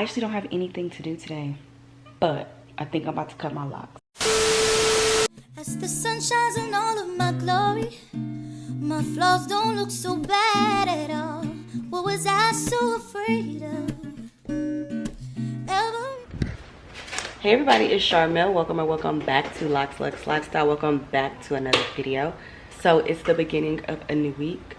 I actually don't have anything to do today, but I think I'm about to cut my locks. As the sun shines in all of my glory, my flaws don't look so bad at all. What was I so afraid of? Hey everybody, it's Sharmel. Welcome back to LOCS Lifestyle. Welcome back to another video. So it's the beginning of a new week.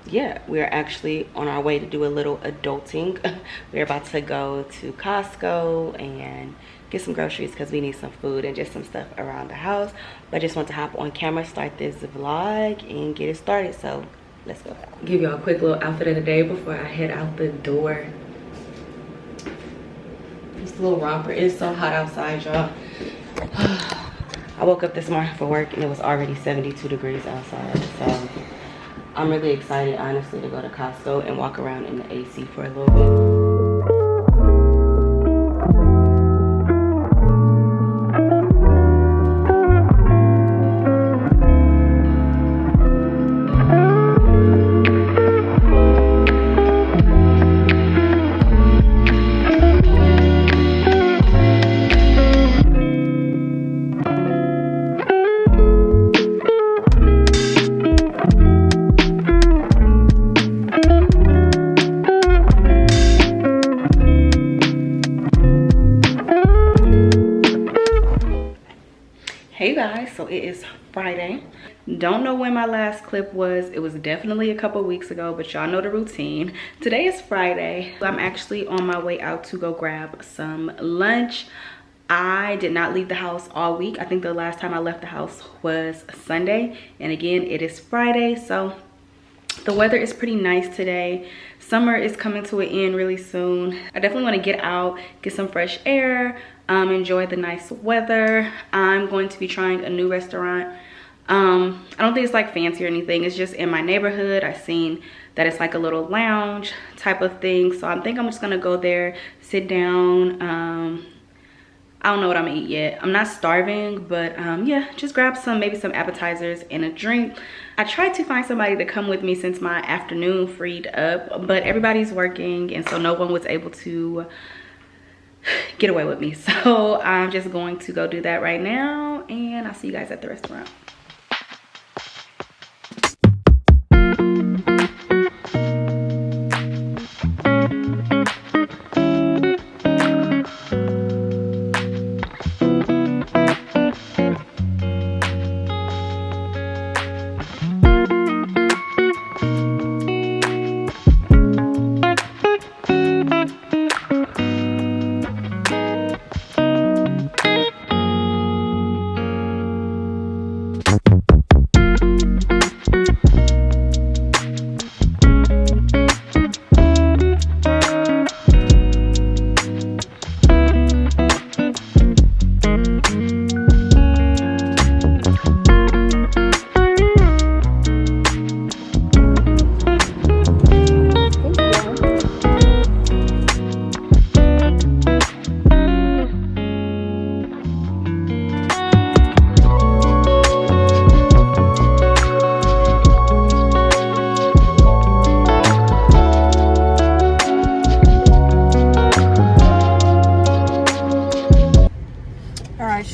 Yeah, we're actually on our way to do a little adulting. We're about to go to Costco and get some groceries because we need some food and just some stuff around the house. But I just want to hop on camera, start this vlog and get it started. So let's go. Give y'all a quick little outfit of the day before I head out the door. This little romper is so hot outside, y'all. I woke up this morning for work and it was already 72 degrees outside. So I'm really excited, honestly, to go to Costco and walk around in the AC for a little bit. Hey guys, so it is Friday. Don't know when my last clip was. It was definitely a couple weeks ago, but y'all know the routine. Today is Friday. I'm actually on my way out to go grab some lunch. I did not leave the house all week. I think the last time I left the house was Sunday, and again it is Friday, so the weather is pretty nice today. Summer is coming to an end really soon. I definitely want to get out, get some fresh air, enjoy the nice weather. I'm going to be trying a new restaurant. I don't think it's like fancy or anything. It's just in my neighborhood. I've seen that it's like a little lounge type of thing. So I think I'm just gonna go there, sit down. I don't know what I'm gonna eat yet. I'm not starving, but yeah, just grab maybe some appetizers and a drink. I tried to find somebody to come with me since my afternoon freed up, but everybody's working and so no one was able to get away with me. So I'm just going to go do that right now and I'll see you guys at the restaurant.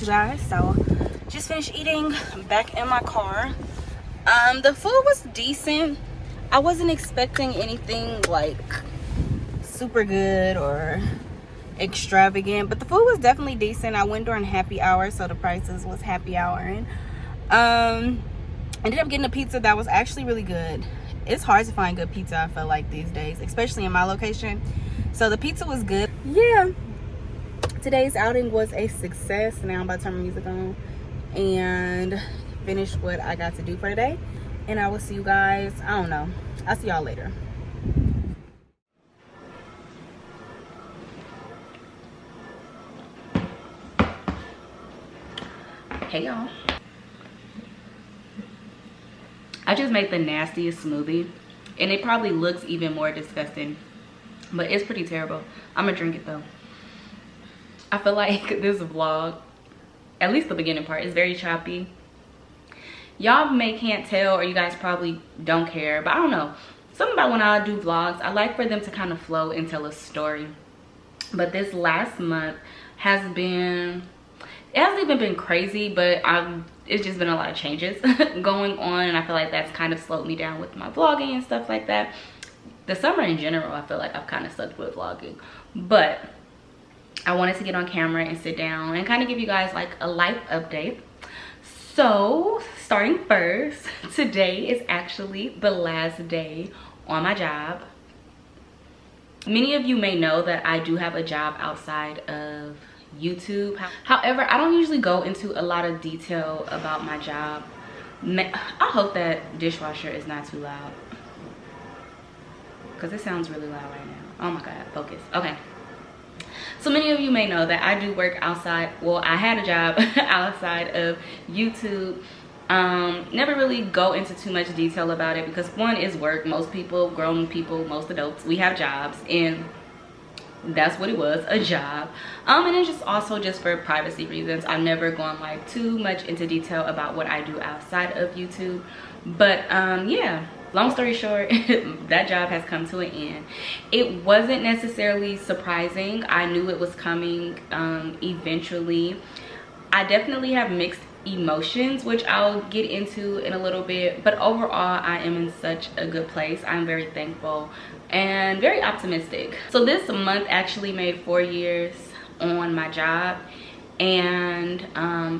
Guys, so just finished eating, I'm back in my car. The food was decent. I wasn't expecting anything like super good or extravagant, but the food was definitely decent. I went during happy hour, so the prices was happy houring. Ended up getting a pizza that was actually really good. It's hard to find good pizza, I feel like, these days, especially in my location. So the pizza was good. Yeah, today's outing was a success. Now I'm about to turn my music on and finish what I got to do for today, and I will see you guys, I don't know, I'll see y'all later. Hey y'all, I just made the nastiest smoothie and it probably looks even more disgusting, but it's pretty terrible. I'm gonna drink it though. I feel like this vlog, at least the beginning part, is very choppy. Y'all can't tell, or you guys probably don't care, but I don't know. something about when I do vlogs, I like for them to kind of flow and tell a story. But this last month has been, it hasn't even been crazy, but it's just been a lot of changes going on, and I feel like that's kind of slowed me down with my vlogging and stuff like that. The summer in general, I feel like I've kind of stuck with vlogging, but I wanted to get on camera and sit down and kind of give you guys like a life update. So starting first, today is actually the last day on my job. Many of you may know that I do have a job outside of YouTube. However, I don't usually go into a lot of detail about my job. I hope that dishwasher is not too loud, because it sounds really loud right now. Oh my god, focus. Okay, so many of you may know that I do work outside. Well, I had a job outside of YouTube. Never really go into too much detail about it because one is work. Most people, grown people, most adults, we have jobs, and that's what it was, a job. And it's just also just for privacy reasons. I've never gone like too much into detail about what I do outside of YouTube. But yeah, long story short, that job has come to an end. It wasn't necessarily surprising. I knew it was coming eventually. I definitely have mixed emotions, which I'll get into in a little bit, but overall I am in such a good place. I'm very thankful and very optimistic. So this month actually made 4 years on my job, and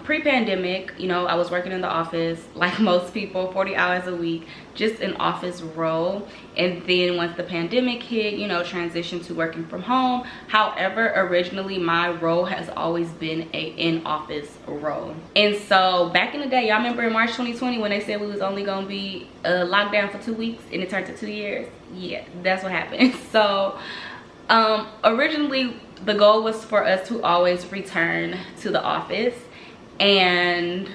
pre-pandemic, you know, I was working in the office like most people, 40 hours a week, just an office role. And then once the pandemic hit, you know, transitioned to working from home. However, originally my role has always been a in-office role. And so back in the day, y'all remember in March 2020 when they said we was only gonna be locked down for 2 weeks and it turned to 2 years? Yeah, that's what happened. So originally the goal was for us to always return to the office, and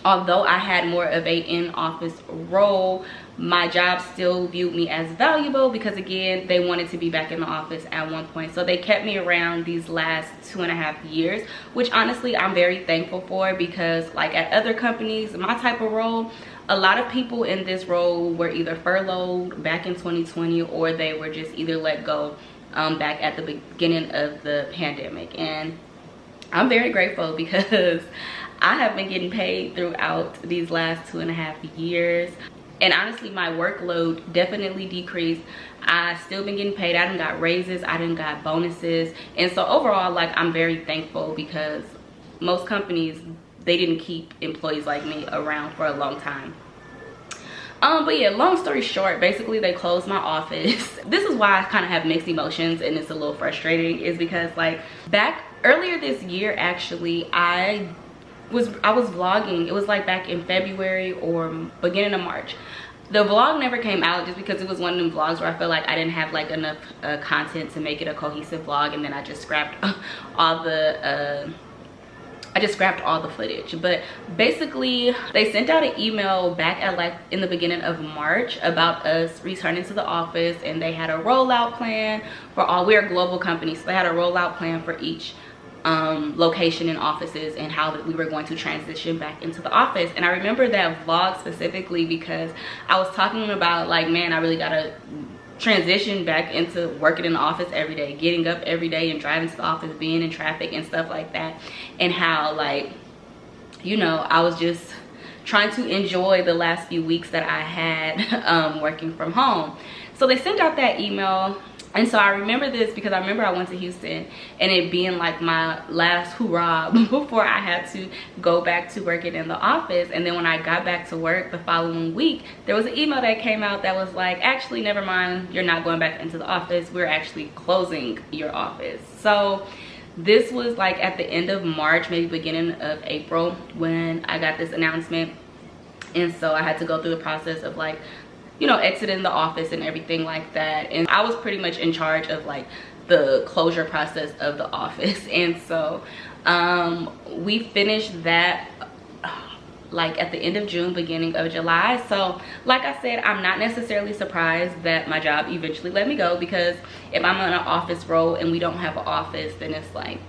although I had more of a in-office role, my job still viewed me as valuable because, again, they wanted to be back in the office at one point. So they kept me around these last 2.5 years, which honestly I'm very thankful for, because like at other companies, my type of role, a lot of people in this role were either furloughed back in 2020 or they were just either let go back at the beginning of the pandemic. And I'm very grateful because I have been getting paid throughout these last 2.5 years. And honestly, my workload definitely decreased. I still been getting paid. I done got raises, I done got bonuses. And so overall, like, I'm very thankful because most companies, they didn't keep employees like me around for a long time. But yeah, long story short, basically they closed my office. This is why I kind of have mixed emotions and it's a little frustrating, is because like back earlier this year, actually, I was vlogging. It was like back in February or beginning of March. The vlog never came out just because it was one of them vlogs where I feel like I didn't have like enough content to make it a cohesive vlog, and then I just scrapped all the footage. But basically they sent out an email back at like in the beginning of March about us returning to the office, and they had a rollout plan for all, we're a global company, so they had a rollout plan for each location and offices and how we were going to transition back into the office. And I remember that vlog specifically because I was talking about like, man, I really gotta transition back into working in the office every day, getting up every day and driving to the office, being in traffic and stuff like that, and how, like, you know, I was just trying to enjoy the last few weeks that I had working from home. So they sent out that email. And so I remember this because I remember I went to Houston and it being like my last hurrah before I had to go back to working in the office. And then when I got back to work the following week, there was an email that came out that was like, actually, never mind, you're not going back into the office. We're actually closing your office. So this was like at the end of March, maybe beginning of April, when I got this announcement. And so I had to go through the process of like, you know, exiting the office and everything like that. And I was pretty much in charge of like the closure process of the office. And so we finished that like at the end of June, beginning of July. So like I said, I'm not necessarily surprised that my job eventually let me go, because if I'm in an office role and we don't have an office, then it's like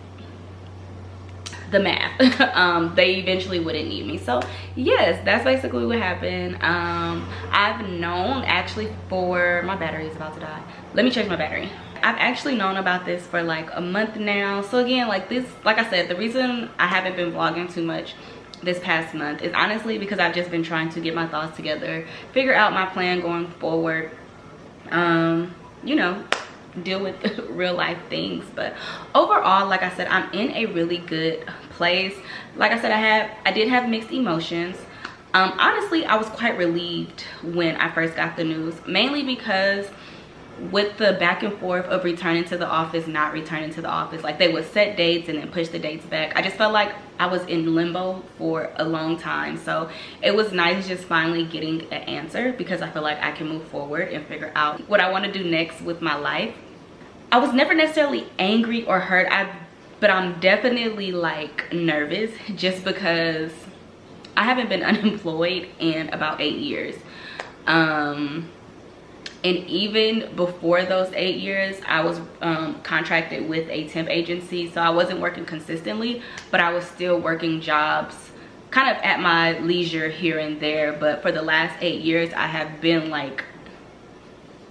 the math. They eventually wouldn't need me. So yes, that's basically what happened. I've known actually for, my battery is about to die. Let me change my battery. I've actually known about this for like a month now. So again, like this, like I said, the reason I haven't been vlogging too much this past month is honestly because I've just been trying to get my thoughts together, figure out my plan going forward, you know, deal with real life things. But overall, like I said, I'm in a really good place. Like I said, I did have mixed emotions. Honestly, I was quite relieved when I first got the news, mainly because with the back and forth of returning to the office, not returning to the office, like they would set dates and then push the dates back. I just felt like I was in limbo for a long time. So it was nice just finally getting an answer, because I feel like I can move forward and figure out what I want to do next with my life. I was never necessarily angry or hurt, but I'm definitely like nervous, just because I haven't been unemployed in about 8 years. And even before those 8 years, I was contracted with a temp agency. So I wasn't working consistently, but I was still working jobs kind of at my leisure here and there. But for the last 8 years, I have been like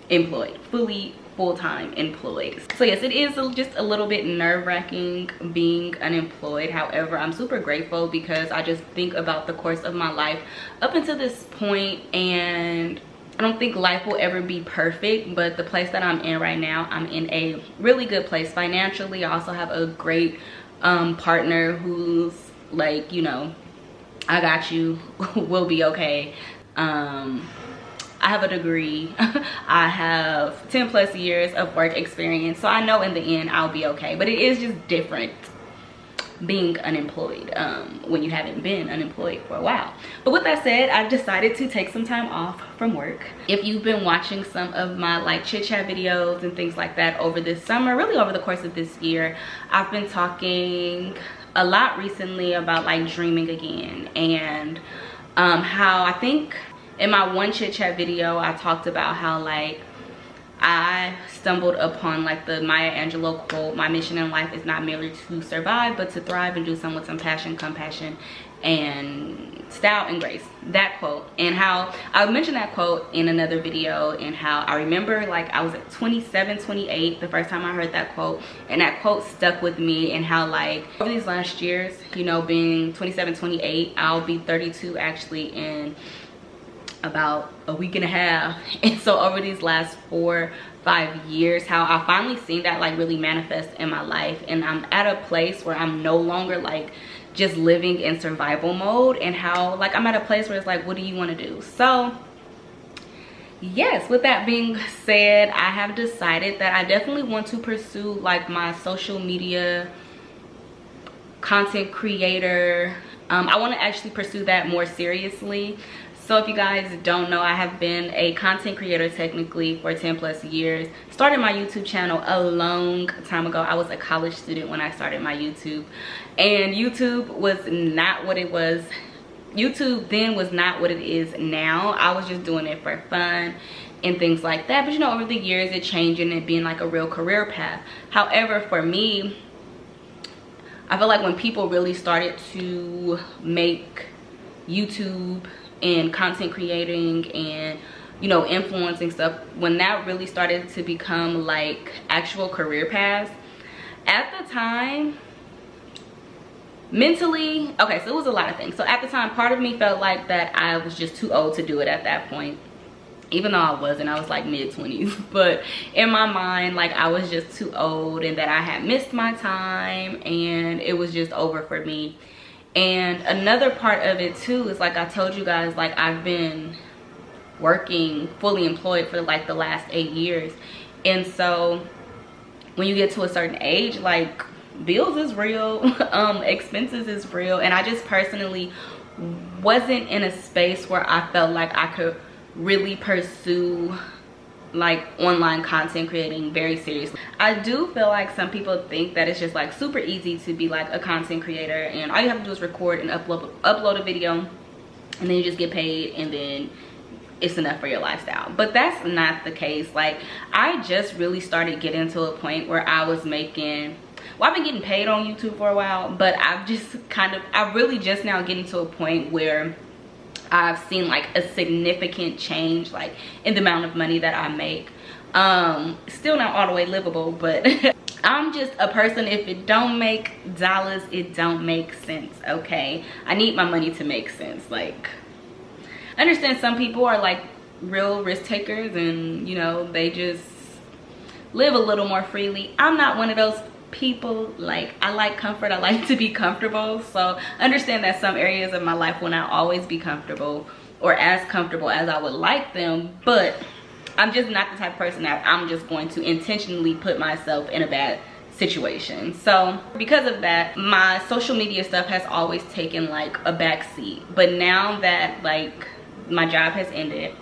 employed, full-time employed. So yes, it is just a little bit nerve-wracking being unemployed. However, I'm super grateful, because I just think about the course of my life up until this point, and I don't think life will ever be perfect, but the place that I'm in right now, I'm in a really good place financially. I also have a great partner who's like, you know, I got you, we'll be okay. I have a degree. I have 10 plus years of work experience, so I know in the end I'll be okay. But it is just different being unemployed when you haven't been unemployed for a while. But with that said, I've decided to take some time off from work. If you've been watching some of my like chit chat videos and things like that over this summer, really over the course of this year, I've been talking a lot recently about like dreaming again, and how I think in my one chit chat video I talked about how like I stumbled upon like the Maya Angelou quote, "My mission in life is not merely to survive, but to thrive and do some with some passion, compassion, and style and grace." That quote, and how I mentioned that quote in another video, and how I remember like I was at 27, 28 the first time I heard that quote, and that quote stuck with me. And how like over these last years, you know, being 27, 28, I'll be 32 actually in about a week and a half. And so over these last 4-5 years, how I finally seen that like really manifest in my life, and I'm at a place where I'm no longer like just living in survival mode, and how like I'm at a place where it's like, what do you want to do? So yes, with that being said, I have decided that I definitely want to pursue like my social media content creator. I want to actually pursue that more seriously. So if you guys don't know, I have been a content creator technically for 10 plus years. Started my YouTube channel a long time ago. I was a college student when I started my YouTube, and YouTube was not what it was. YouTube then was not what it is now. I was just doing it for fun and things like that. But you know, over the years it changed, and it being like a real career path. However, for me, I feel like when people really started to make YouTube and content creating and, you know, influencing stuff, when that really started to become like actual career paths, at the time mentally, okay, so it was a lot of things. So at the time, part of me felt like that I was just too old to do it at that point, even though I wasn't. I was like mid-20s, but in my mind, like I was just too old, and that I had missed my time, and it was just over for me. And another part of it too is, like I told you guys, like I've been working fully employed for like the last 8 years. And so when you get to a certain age, like bills is real, expenses is real. And I just personally wasn't in a space where I felt like I could really pursue like online content creating very seriously. I do feel like some people think that it's just like super easy to be like a content creator, and all you have to do is record and upload a video, and then you just get paid, and then it's enough for your lifestyle. But that's not the case. Like I just really started getting to a point where I was making well, I've been getting paid on YouTube for a while, but I'm really just now getting to a point where I've seen like a significant change like in the amount of money that I make. Still not all the way livable, but I'm just a person, if it don't make dollars, it don't make sense, okay? I need my money to make sense. Like, I understand some people are like real risk takers and, you know, they just live a little more freely. I'm not one of those people. Like, I like comfort. I like to be comfortable. So understand that some areas of my life will not always be comfortable or as comfortable as I would like them, but I'm just not the type of person that I'm just going to intentionally put myself in a bad situation. So because of that, my social media stuff has always taken like a back seat. But now that like my job has ended,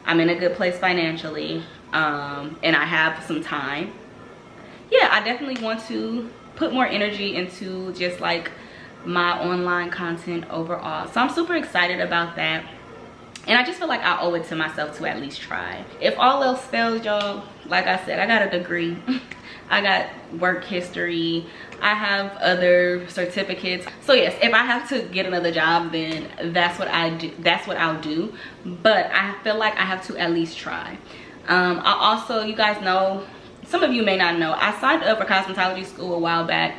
I'm in a good place financially, and I have some time. Yeah, I definitely want to put more energy into just like my online content overall. So I'm super excited about that. And I just feel like I owe it to myself to at least try. If all else fails, y'all, like I said, I got a degree. I got work history. I have other certificates. So yes, if I have to get another job, then that's what I do. That's what I'll do. But I feel like I have to at least try. I also, you guys know, some of you may not know, I signed up for cosmetology school a while back,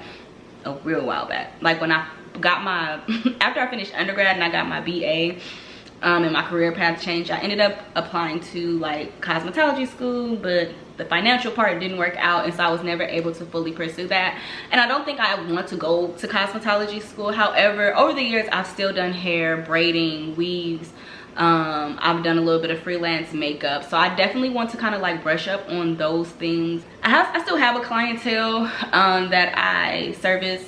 a real while back. Like when I got my, after I finished undergrad and I got my BA, and my career path changed, I ended up applying to like cosmetology school, but the financial part didn't work out, and so I was never able to fully pursue that. And I don't think I want to go to cosmetology school. However, over the years, I've still done hair, braiding, weaves. I've done a little bit of freelance makeup, so I definitely want to kind of like brush up on those things. I still have a clientele that I service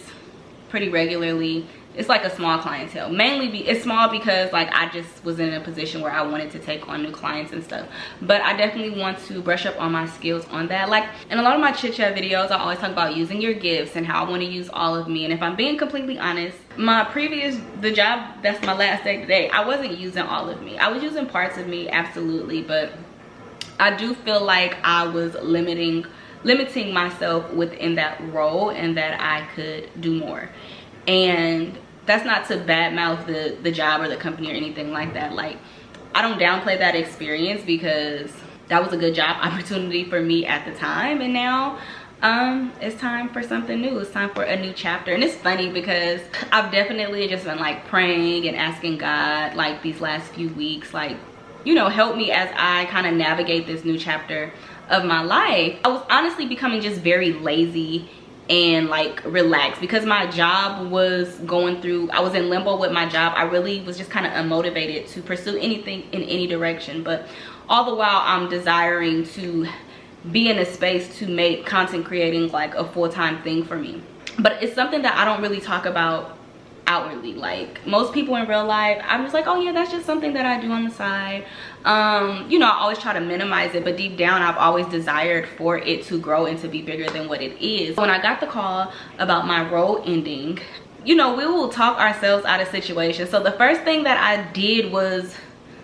pretty regularly. It's like a small clientele. Mainly it's small because like I just was in a position where I wanted to take on new clients and stuff. But I definitely want to brush up on my skills on that. Like in a lot of my chit chat videos, I always talk about using your gifts and how I want to use all of me. And if I'm being completely honest, the job that's my last day today, I wasn't using all of me. I was using parts of me, absolutely, but I do feel like I was limiting myself within that role and that I could do more. And that's not to badmouth the job or the company or anything like that. Like, I don't downplay that experience because that was a good job opportunity for me at the time. And now it's time for something new. It's time for a new chapter. And it's funny because I've definitely just been like praying and asking God like these last few weeks, like, you know, help me as I kind of navigate this new chapter of my life. I was honestly becoming just very lazy and like relaxed because my job was going through, I was in limbo with my job. I really was just kind of unmotivated to pursue anything in any direction, but all the while I'm desiring to be in a space to make content creating like a full-time thing for me. But it's something that I don't really talk about outwardly. Like most people in real life, I'm just like, oh yeah, that's just something that I do on the side. You know, I always try to minimize it, but deep down I've always desired for it to grow and to be bigger than what it is. When I got the call about my role ending, you know, we will talk ourselves out of situations. So the first thing that I did was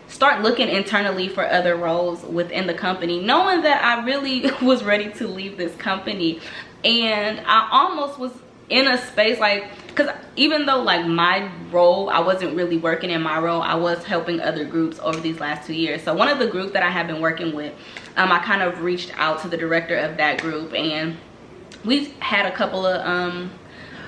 start looking internally for other roles within the company, knowing that I really was ready to leave this company. And I almost was in a space like, because even though like my role, I wasn't really working in my role, I was helping other groups over these last 2 years. So one of the groups that I have been working with, I kind of reached out to the director of that group, and we've had a couple of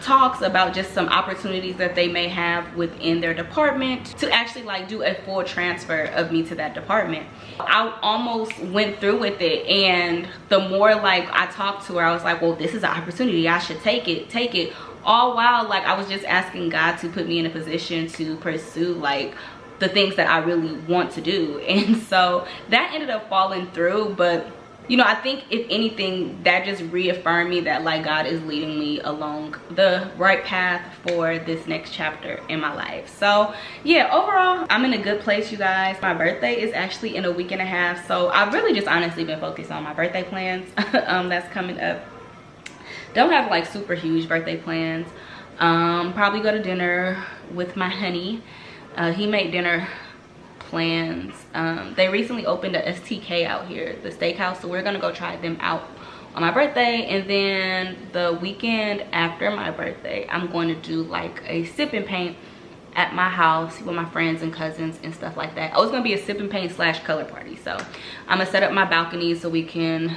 talks about just some opportunities that they may have within their department to actually like do a full transfer of me to that department. I almost went through with it, and the more like I talked to her, I was like, well, this is an opportunity, I should take it. All while like I was just asking God to put me in a position to pursue like the things that I really want to do. And so that ended up falling through, but you know, I think if anything, that just reaffirmed me that like God is leading me along the right path for this next chapter in my life. So yeah, overall, I'm in a good place, you guys. My birthday is actually in a week and a half, so I've really just honestly been focused on my birthday plans that's coming up. Don't have like super huge birthday plans. Probably go to dinner with my honey. He made dinner plans. They recently opened a STK out here, the steakhouse, so we're gonna go try them out on my birthday, and then the weekend after my birthday I'm going to do like a sip and paint at my house with my friends and cousins and stuff like that. Oh, it's gonna be a sip and paint slash color party. So I'm gonna set up my balcony so we can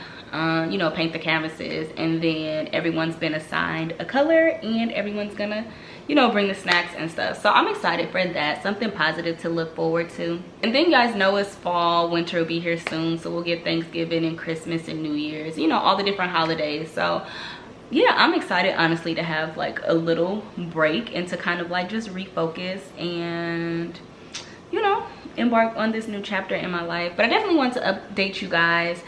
you know, paint the canvases, and then everyone's been assigned a color and everyone's gonna, you know, bring the snacks and stuff. So I'm excited for that, something positive to look forward to. And then you guys know it's fall, winter will be here soon, so we'll get Thanksgiving and Christmas and New Year's, you know, all the different holidays. So yeah, I'm excited honestly to have like a little break and to kind of like just refocus and, you know, embark on this new chapter in my life. But I definitely want to update you guys.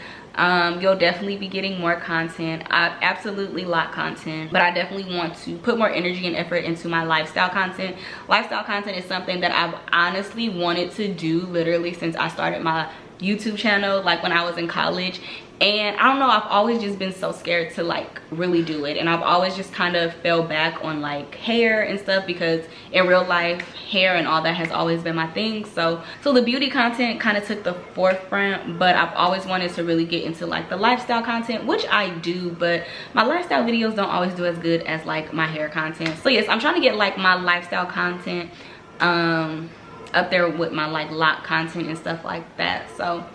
You'll definitely be getting more content. I absolutely like content, but I definitely want to put more energy and effort into my lifestyle content. Lifestyle content is something that I've honestly wanted to do literally since I started my YouTube channel, like when I was in college. And I don't know, I've always just been so scared to like really do it, and I've always just kind of fell back on like hair and stuff, because in real life hair and all that has always been my thing. So the beauty content kind of took the forefront, but I've always wanted to really get into like the lifestyle content, which I do, but my lifestyle videos don't always do as good as like my hair content. So yes, I'm trying to get like my lifestyle content up there with my like lock content and stuff like that. So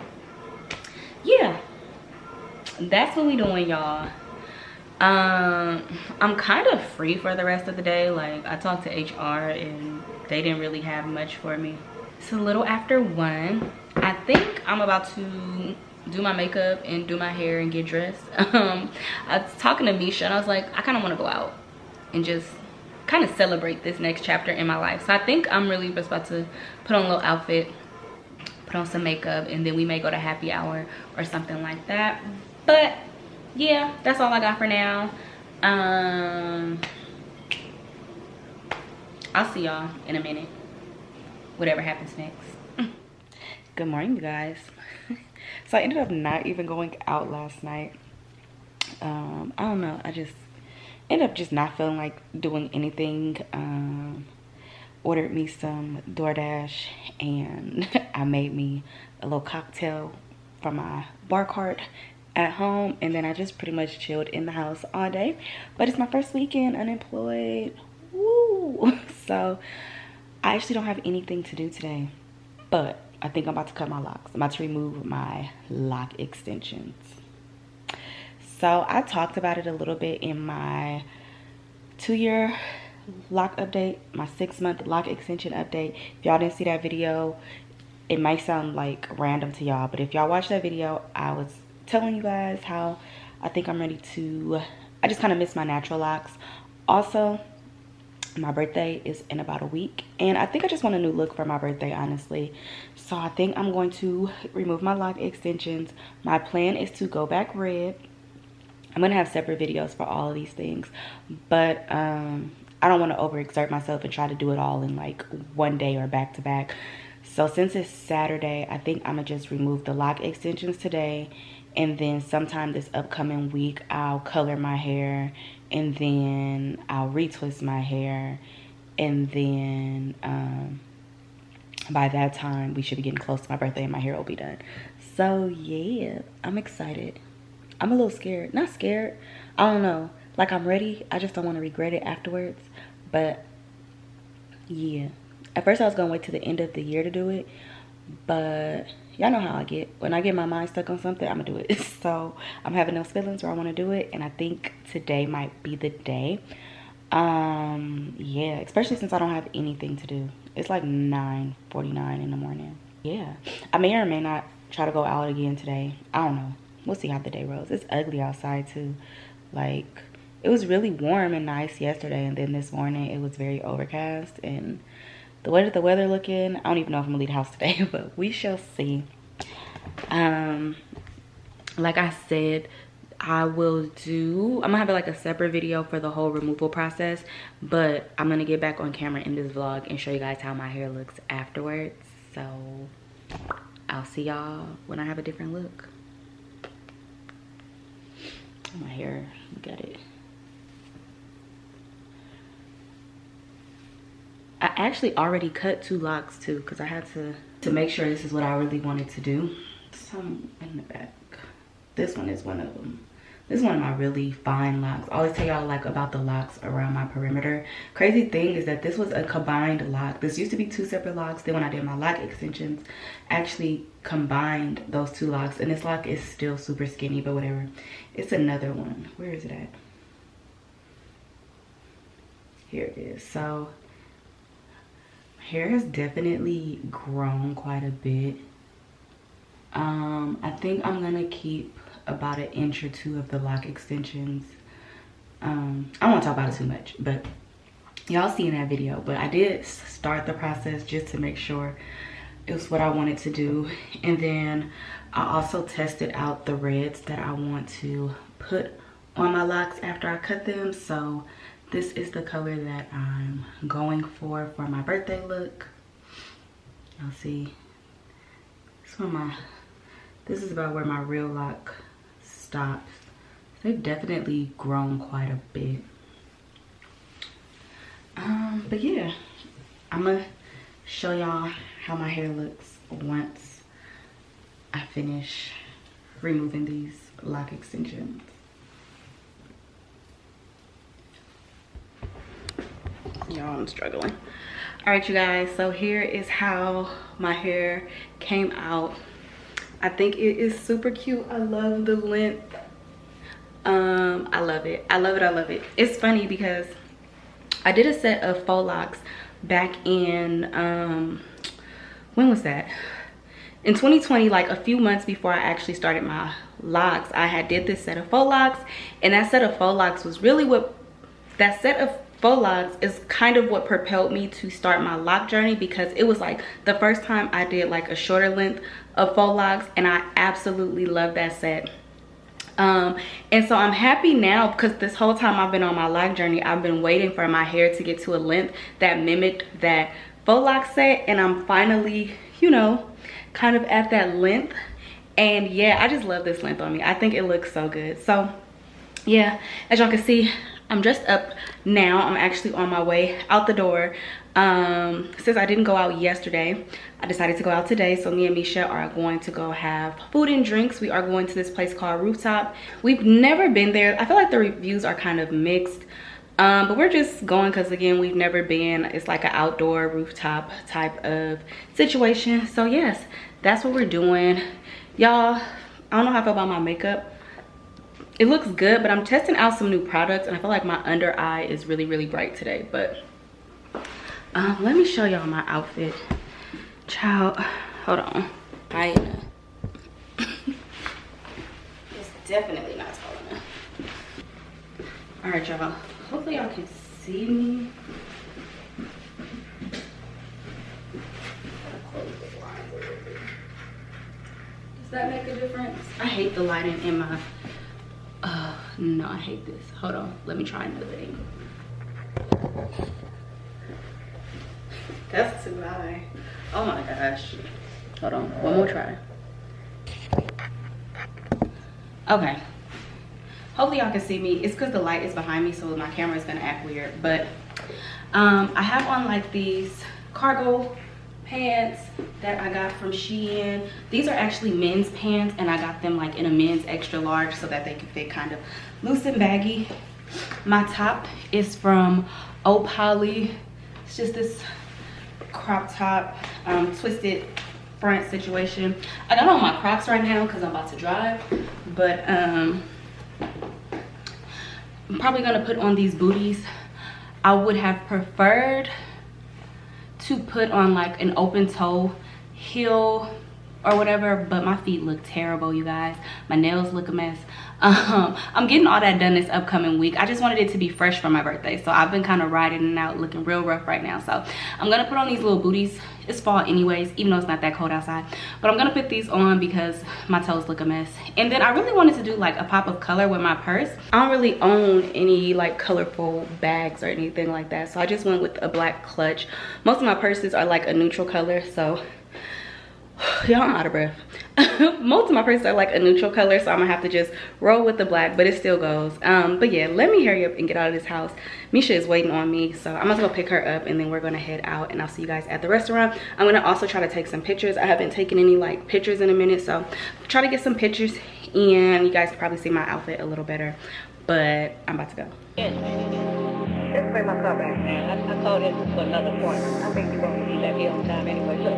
yeah, that's what we doing, y'all. I'm kind of free for the rest of the day. Like, I talked to HR and they didn't really have much for me. It's a little after 1. I think I'm about to do my makeup and do my hair and get dressed. I was talking to Misha and I was like, I kind of want to go out and just kind of celebrate this next chapter in my life. So I think I'm really just about to put on a little outfit, put on some makeup, and then we may go to happy hour or something like that. But yeah, that's all I got for now. I'll see y'all in a minute, whatever happens next. Good morning, you guys. So I ended up not even going out last night. I don't know, I just ended up just not feeling like doing anything. Ordered me some DoorDash, and I made me a little cocktail from my bar cart at home, and then I just pretty much chilled in the house all day. But it's my first weekend unemployed. Woo! So I actually don't have anything to do today, but I think I'm about to cut my locks. I'm about to remove my lock extensions. So I talked about it a little bit in my 2-year lock update, my 6-month lock extension update. If y'all didn't see that video, it might sound like random to y'all, but if y'all watched that video, I was telling you guys how I think I'm ready to, I just kind of miss my natural locks. Also, my birthday is in about a week, and I think I just want a new look for my birthday, honestly. So I think I'm going to remove my lock extensions. My plan is to go back red. I'm gonna have separate videos for all of these things, but I don't want to overexert myself and try to do it all in like one day or back to back. So since it's Saturday, I think I'm gonna just remove the lock extensions today, and then sometime this upcoming week I'll color my hair, and then I'll retwist my hair, and then by that time we should be getting close to my birthday and my hair will be done. So yeah, I'm excited. I'm a little scared. Not scared, I don't know, like I'm ready. I just don't want to regret it afterwards. But yeah, at first I was gonna wait till the end of the year to do it, but y'all know how I get. When I get my mind stuck on something, I'm gonna do it. So I'm having those feelings where I want to do it, and I think today might be the day. Yeah, especially since I don't have anything to do. It's like 9:49 in the morning. Yeah, I may or may not try to go out again today. I don't know, we'll see how the day rolls. It's ugly outside too. Like, it was really warm and nice yesterday, and then this morning it was very overcast. And the way that the weather looking, I don't even know if I'm gonna leave the house today, but we shall see. Like I said, I'm gonna have like a separate video for the whole removal process, but I'm gonna get back on camera in this vlog and show you guys how my hair looks afterwards. So I'll see y'all when I have a different look. My hair, look at it. I actually already cut 2 locks too, because I had to make sure this is what I really wanted to do. Some in the back. This one is one of them. This is one of my really fine locks. I always tell y'all like about the locks around my perimeter. Crazy thing is that this was a combined lock. This used to be 2 separate locks. Then when I did my lock extensions, I actually combined those 2 locks. And this lock is still super skinny, but whatever. It's another one. Where is it at? Here it is. So hair has definitely grown quite a bit. I think I'm gonna keep about 1 inch or 2 of the lock extensions. I don't want to talk about it too much, but y'all see in that video. But I did start the process just to make sure it was what I wanted to do. And then I also tested out the reds that I want to put on my locks after I cut them. So this is the color that I'm going for my birthday look. Y'all see, this is about where my real lock stops. They've definitely grown quite a bit. But yeah, I'm gonna show y'all how my hair looks once I finish removing these lock extensions. Y'all, I'm struggling. All right, you guys, so here is how my hair came out. I think it is super cute. I love the length. I love it. I love it. I love it. It's funny because I did a set of faux locks back in when was that? In 2020, like a few months before I actually started my locks, I did this set of faux locks, and that set of faux locks was really that set of faux locks is kind of what propelled me to start my lock journey, because it was like the first time I did like a shorter length of faux locks, and I absolutely love that set. And so I'm happy now, because this whole time I've been on my lock journey, I've been waiting for my hair to get to a length that mimicked that faux lock set, and I'm finally, you know, kind of at that length. And yeah, I just love this length on me. I think it looks so good. So yeah, as y'all can see, I'm dressed up now. I'm actually on my way out the door. Since I didn't go out yesterday, I decided to go out today. So me and Misha are going to go have food and drinks. We are going to this place called Rooftop. We've never been there. I feel like the reviews are kind of mixed. But we're just going because, again, we've never been. It's like an outdoor rooftop type of situation. So yes, that's what we're doing. Y'all, I don't know how I feel about my makeup. It looks good, but I'm testing out some new products, and I feel like my under eye is really, really bright today. But let me show y'all my outfit. Child, hold on. It's definitely not tall enough. All right, y'all. Hopefully y'all can see me. Does that make a difference? I hate the lighting in my... no, I hate this. Hold on, let me try another thing. That's too high. Oh my gosh. Hold on, one more try. Okay. Hopefully y'all can see me. It's because the light is behind me, so my camera is gonna act weird. But I have on like these cargo pants that I got from Shein. These are actually men's pants, and I got them like in a men's extra large so that they can fit kind of loose and baggy. My top is from Opoly. It's just this crop top, twisted front situation. I got on my Crocs right now because I'm about to drive, but I'm probably gonna put on these booties. I would have preferred to put on like an open toe heel or whatever, but my feet look terrible, you guys. My nails look a mess. I'm getting all that done this upcoming week. I just wanted it to be fresh for my birthday, so I've been kind of riding and out, looking real rough right now. So I'm gonna put on these little booties. It's fall anyways, even though it's not that cold outside, but I'm gonna put these on because my toes look a mess. And then I really wanted to do like a pop of color with my purse. I don't really own any like colorful bags or anything like that, so I just went with a black clutch. Most of my purses are like a neutral color, so y'all, I'm out of breath. Most of my purses are like a neutral color, so I'm gonna have to just roll with the black, but it still goes. But yeah, let me hurry up and get out of this house. Misha is waiting on me, so I'm gonna go pick her up, and then we're gonna head out, and I'll see you guys at the restaurant. I'm gonna also try to take some pictures. I haven't taken any like pictures in a minute, so try to get some pictures and you guys can probably see my outfit a little better, but I'm about to go. Yes, man. Let's bring my car back, man. I called in for another appointment. I think you're going to be back here on time anyway. Look,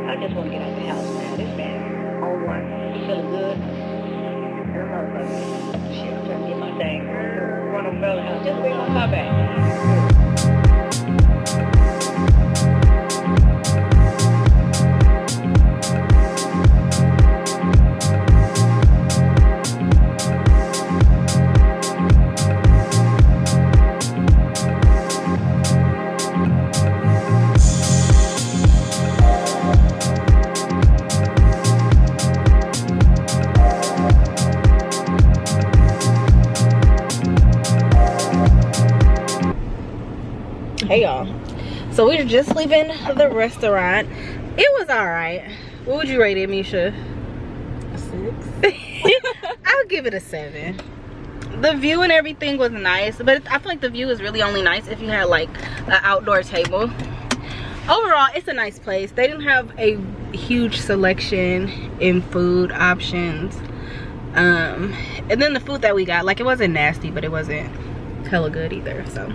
I just want to get out the house, man. This man, on one, he feeling good. And I'm motherfucker. Shit, I'm trying to get my thing. Run over the house. Just bring my car back. Hey y'all, so we're just leaving the restaurant. It was all right. What would you rate it, Misha? A 6. I'll give it a 7. The view and everything was nice, but I feel like the view is really only nice if you had like an outdoor table. Overall, it's a nice place. They didn't have a huge selection in food options, and then the food that we got, like, it wasn't nasty, but it wasn't hella good either. So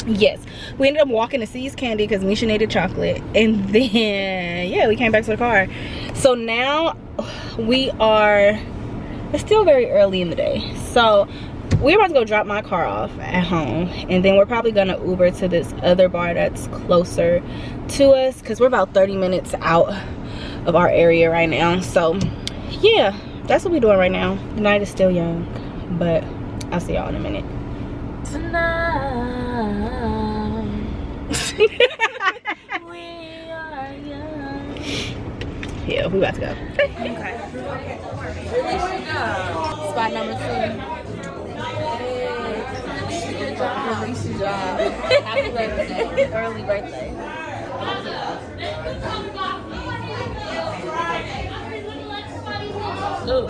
yes, we ended up walking to C's Candy because Misha needed chocolate, and then yeah, we came back to the car. So now it's still very early in the day, so we're about to go drop my car off at home, and then we're probably gonna Uber to this other bar that's closer to us because we're about 30 minutes out of our area right now. So yeah, that's what we're doing right now. The night is still young, but I'll see y'all in a minute. We are young. Yeah, we about to go. Okay. Spot number 2. Good job. Release your job. Happy birthday. Early birthday. Ooh.